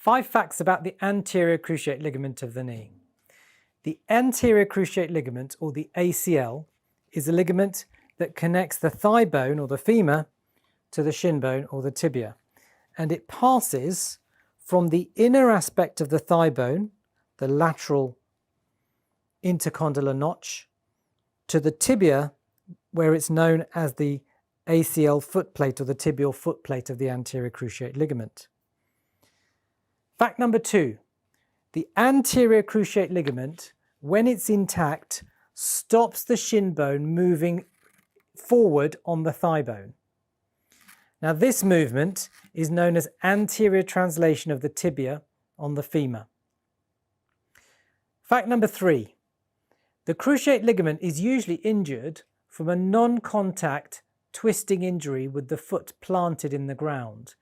5 facts about the anterior cruciate ligament of the knee. The anterior cruciate ligament, or the ACL, is a ligament that connects the thigh bone or the femur to the shin bone or the tibia, and it passes from the inner aspect of the thigh bone, the lateral intercondylar notch, to the tibia, where it's known as the ACL footplate or the tibial footplate of the anterior cruciate ligament. Fact number 2, the anterior cruciate ligament, when it's intact, stops the shin bone moving forward on the thigh bone. Now this movement is known as anterior translation of the tibia on the femur. Fact number 3, the cruciate ligament is usually injured from a non-contact twisting injury with the foot planted in the ground.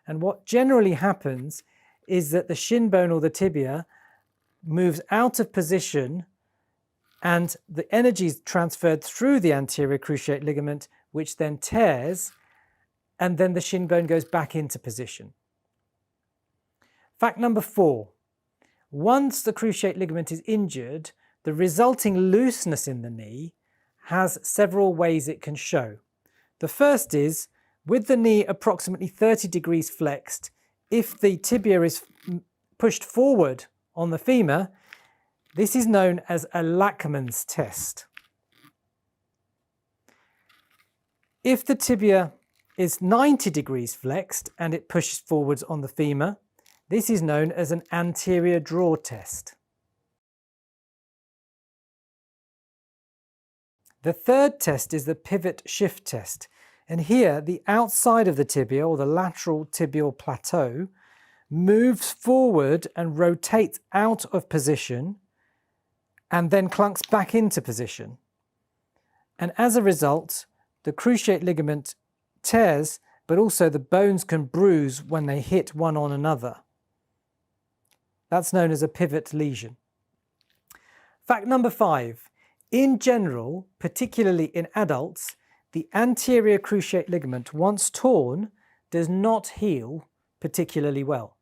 And what generally happens is that the shin bone or the tibia moves out of position and the energy is transferred through the anterior cruciate ligament, which then tears, and then the shin bone goes back into position. Fact number 4, once the cruciate ligament is injured, the resulting looseness in the knee has several ways it can show. The first is, with the knee approximately 30 degrees flexed, if the tibia is pushed forward on the femur, this is known as a Lachman's test. If the tibia is 90 degrees flexed and it pushes forwards on the femur, this is known as an anterior draw test. The third test is the pivot shift test, and here the outside of the tibia, or the lateral tibial plateau, moves forward and rotates out of position and then clunks back into position. And as a result, the cruciate ligament tears, but also the bones can bruise when they hit one on another. That's known as a pivot lesion. Fact number 5. In general, particularly in adults, the anterior cruciate ligament, once torn, does not heal particularly well.